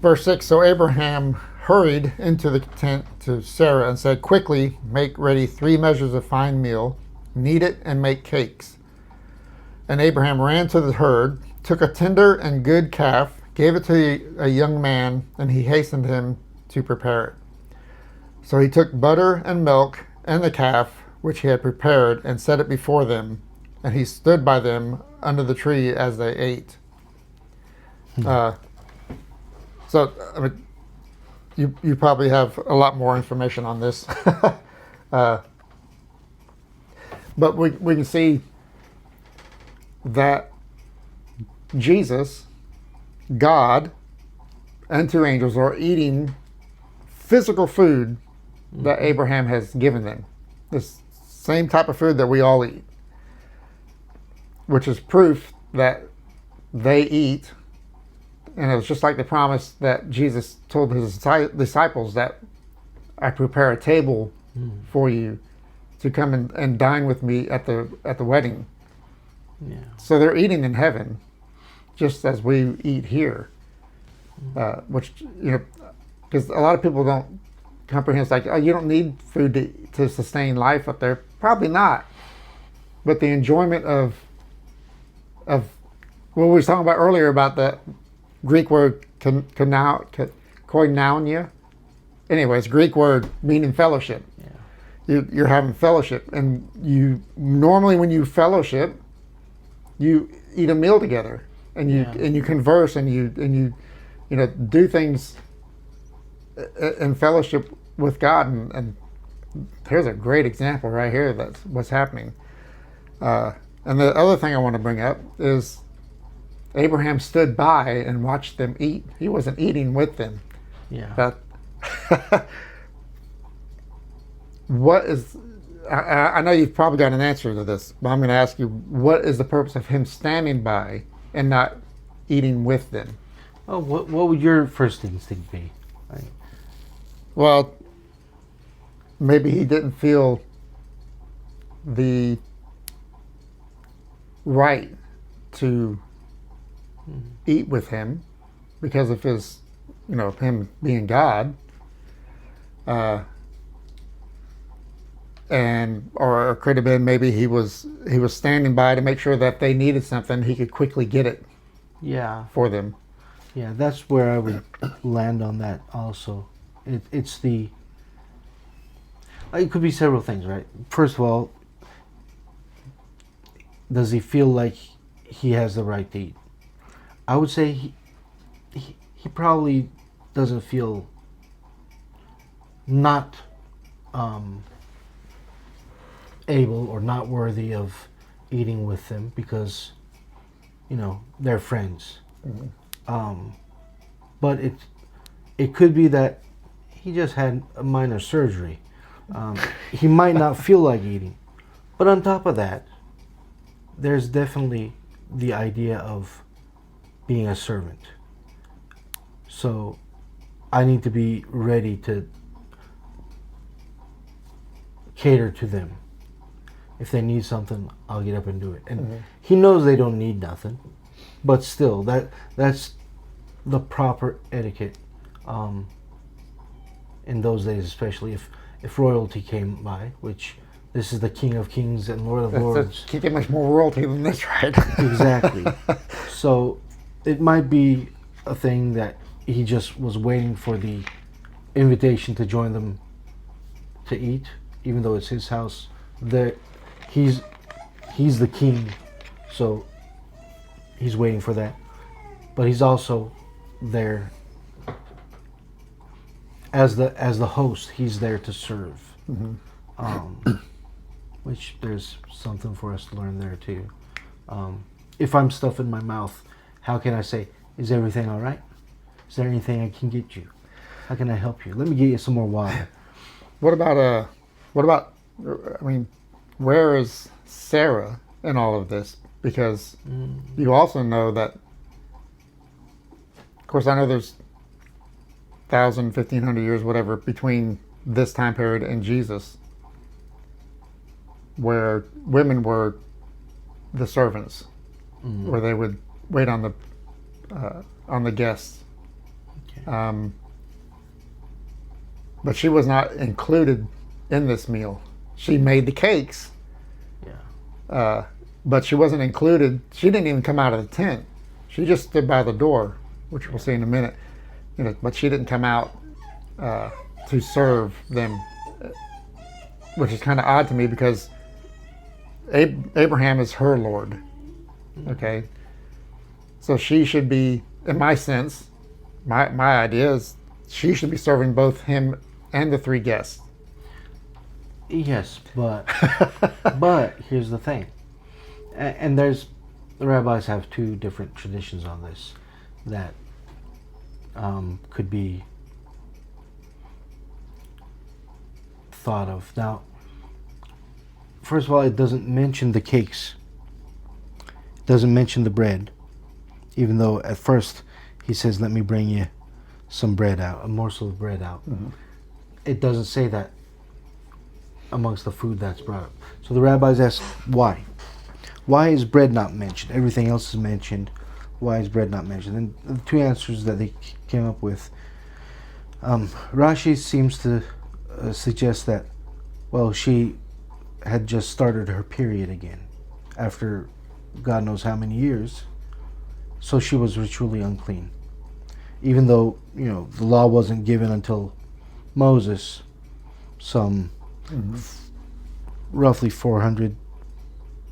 Verse 6, so Abraham hurried into the tent to Sarah and said, quickly make ready 3 measures of fine meal, knead it, and make cakes. And Abraham ran to the herd, took a tender and good calf, gave it to a young man, and he hastened him to prepare it. So he took butter and milk and the calf, which he had prepared, and set it before them, and he stood by them under the tree as they ate. So, I mean, you probably have a lot more information on this. But we can see that Jesus, God, and 2 angels are eating physical food that Abraham has given them. This same type of food that we all eat, which is proof that they eat. And it was just like the promise that Jesus told his disciples, that I prepare a table for you to come and dine with me at the wedding. Yeah. So they're eating in heaven, just as we eat here. Which, because a lot of people don't comprehend. It's like, oh, you don't need food to sustain life up there. Probably not. But the enjoyment of what we were talking about earlier about the Greek word koinonia. Anyways, Greek word meaning fellowship. Yeah. You're having fellowship, and you normally, when you fellowship, you eat a meal together, and you converse, and you do things in fellowship with God, and here's a great example right here. That's what's happening. And the other thing I want to bring up is Abraham stood by and watched them eat. He wasn't eating with them. Yeah. But what is... I know you've probably got an answer to this, but I'm going to ask you, what is the purpose of him standing by and not eating with them? Oh, what would your first instinct be? Like, Well, maybe he didn't feel the right to eat with him because of his, him being God. Or it could have been maybe he was standing by to make sure that if they needed something, he could quickly get it yeah. for them. Yeah, that's where I would land on that also. It's the... It could be several things, right? First of all, does he feel like he has the right to eat? I would say he probably doesn't feel not able or not worthy of eating with them because, they're friends. Mm-hmm. But it could be that he just had a minor surgery. He might not feel like eating. But on top of that, there's definitely the idea of being a servant. So I need to be ready to cater to them. If they need something, I'll get up and do it. And he knows they don't need nothing, but still, that's the proper etiquette in those days, especially if royalty came by, which this is the King of Kings and Lord of Lords. Can't get much more royalty than this, right? Exactly. So it might be a thing that he just was waiting for the invitation to join them to eat, even though it's his house. He's the king, so he's waiting for that. But he's also there as the host. He's there to serve. Which there's something for us to learn there too. If I'm stuffing my mouth, how can I say, is everything all right? Is there anything I can get you? How can I help you? Let me get you some more water. What about, where is Sarah in all of this? Because you also know that, of course, I know there's 1,000, 1,500 years, whatever, between this time period and Jesus, where women were the servants, where they would wait on the on the guests. Okay. But she was not included in this meal. She made the cakes, Yeah. but she wasn't included. She didn't even come out of the tent. She just stood by the door, which we'll see in a minute. But she didn't come out to serve them, which is kind of odd to me because Abraham is her Lord. Okay, so she should be, in my sense, my idea is she should be serving both him and the three guests. Yes, but here's the thing, and the rabbis have two different traditions on this that could be thought of. Now, first of all, it doesn't mention the cakes. It doesn't mention the bread, even though at first he says, "Let me bring you some bread out, a morsel of bread out." Mm-hmm. It doesn't say that amongst the food that's brought up. So the rabbis ask, why? Why is bread not mentioned? Everything else is mentioned. Why is bread not mentioned? And the two answers that they came up with, Rashi seems to suggest that, well, she had just started her period again after God knows how many years, so she was ritually unclean. Even though, the law wasn't given until Moses, some roughly 400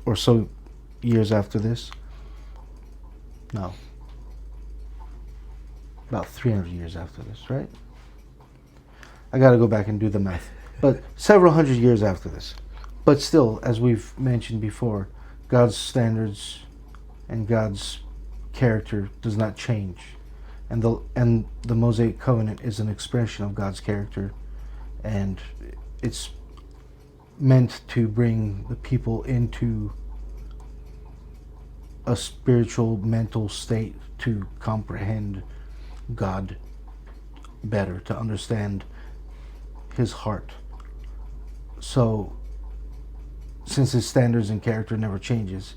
or so years after this. No. About 300 years after this, right? I got to go back and do the math. But several hundred years after this. But still, as we've mentioned before, God's standards and God's character does not change. And the Mosaic Covenant is an expression of God's character, and it's meant to bring the people into a spiritual, mental state to comprehend God better, to understand his heart. So, since his standards and character never changes,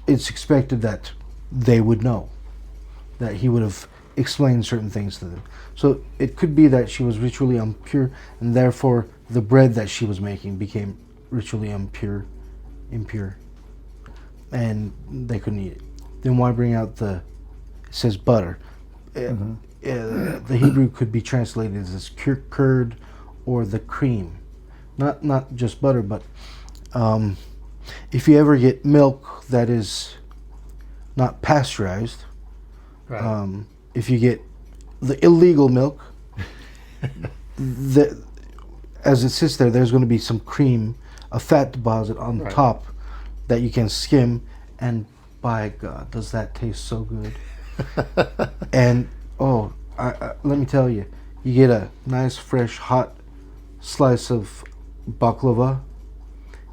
it's expected that they would know, that he would have explained certain things to them. So it could be that she was ritually impure, and therefore the bread that she was making became ritually impure, and they couldn't eat it. Then why bring out it says butter. The Hebrew could be translated as curd or the cream. Not just butter, but if you ever get milk that is not pasteurized, Right. If you get the illegal milk, as it sits there, there's going to be some cream, a fat deposit on Right. top that you can skim, and by God, does that taste so good? And let me tell you, you get a nice, fresh, hot slice of baklava,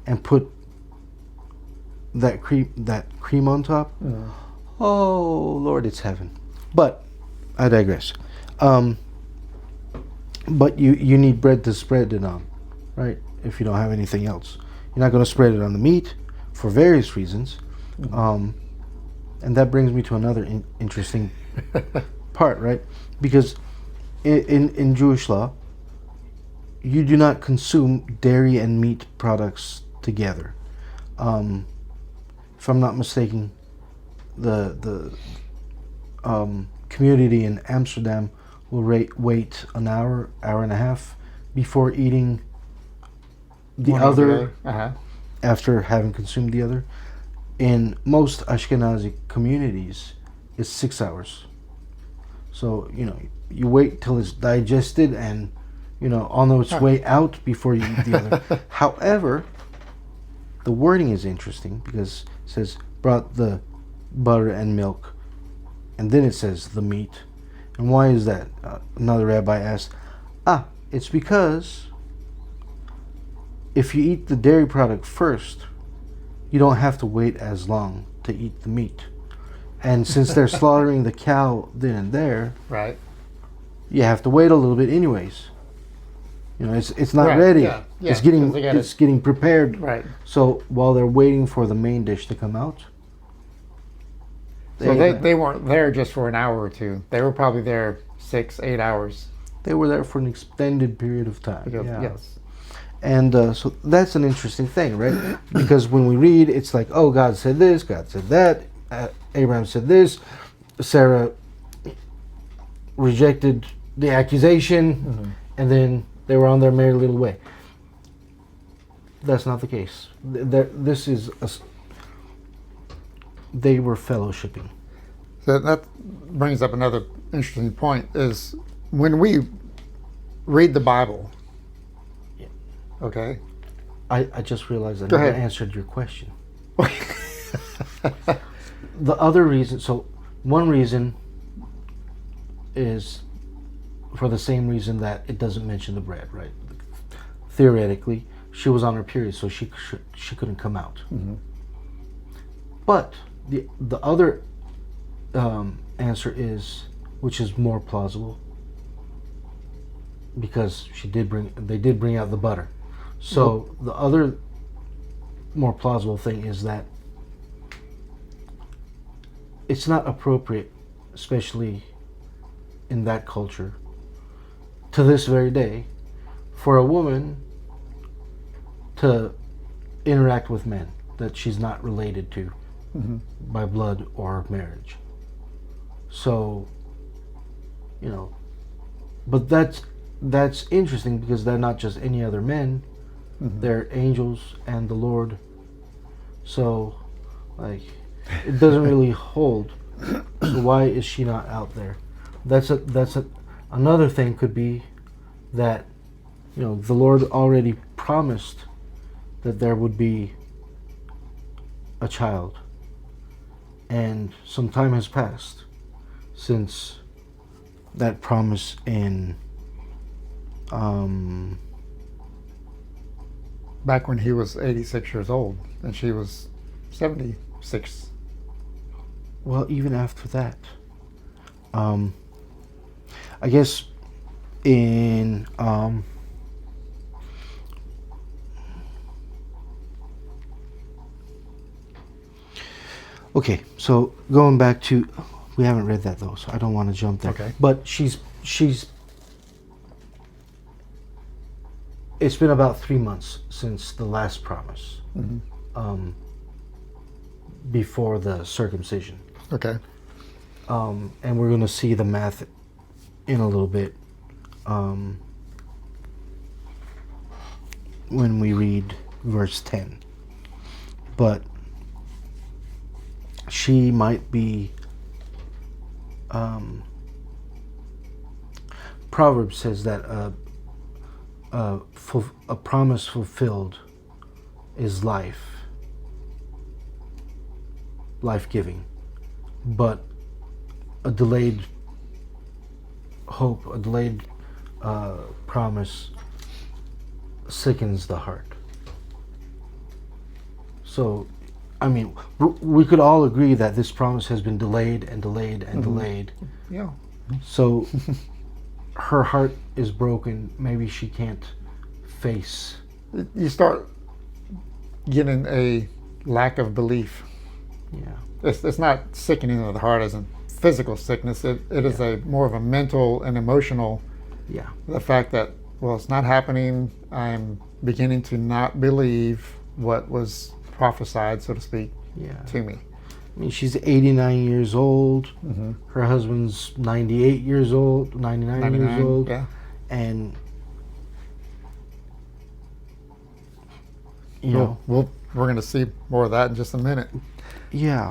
and put that cream on top. Oh Lord, it's heaven. But I digress. But you need bread to spread it on, right? If you don't have anything else, you're not going to spread it on the meat for various reasons. And that brings me to another interesting part, right? Because in Jewish law, you do not consume dairy and meat products together. If I'm not mistaken, the community in Amsterdam will wait an hour and a half before eating the One other Uh-huh. after having consumed the other. In most Ashkenazi communities, it's 6 hours. So, you wait till it's digested and, on its way out before you eat the other. However, the wording is interesting because it says, brought the butter and milk, and then it says the meat. And why is that? Another rabbi asked, it's because if you eat the dairy product first, you don't have to wait as long to eat the meat. And since they're slaughtering the cow then and there, Right. you have to wait a little bit anyways. It's not Right, ready. yeah, yeah, It's getting 'cause they gotta- it's getting prepared. Right. So while they're waiting for the main dish to come out, So they weren't there just for an hour or two. They were probably there 6-8 hours. They were there for an extended period of time. Because, Yeah. Yes. And so that's an interesting thing, right? Because when we read, it's like, oh, God said this, God said that, Abraham said this, Sarah rejected the accusation, and then they were on their merry little way. That's not the case. This is they were fellowshipping. So that brings up another interesting point is when we read the Bible, Yeah. okay? I just realized I Go never ahead. answered your question. The other reason, so one reason is for the same reason that it doesn't mention the bread, right? Theoretically, she was on her period, so she couldn't come out. But the other answer is, which is more plausible, because they did bring out the butter. So the other more plausible thing is that it's not appropriate, especially in that culture, to this very day, for a woman to interact with men that she's not related to by blood or marriage. So, but that's interesting because they're not just any other men, they're angels and the Lord. So, like, it doesn't really hold. So why is she not out there? Another thing could be that the Lord already promised that there would be a child, and some time has passed since that promise in Back when he was 86 years old and she was 76. well, even after that, I guess in okay, so going back to, we haven't read that though, so I don't want to jump there. Okay. But it's been about 3 months since the last promise, before the circumcision. Okay. And we're going to see the math in a little bit when we read verse 10. But she might be, Proverbs says that a promise fulfilled is life-giving, but a delayed hope, a delayed promise sickens the heart. So, I mean, we could all agree that this promise has been delayed and delayed and delayed. Yeah. So her heart is broken. Maybe she can't face. You start getting a lack of belief. Yeah. It's not sickening of the heart as in physical sickness. It is a more of a mental and emotional. Yeah. The fact that, well, it's not happening. I'm beginning to not believe what was prophesied, so to speak, Yeah. to me. I mean, she's 89 years old. Her husband's 98 years old, 99 years old. Yeah. And, you know, We're going to see more of that in just a minute. yeah.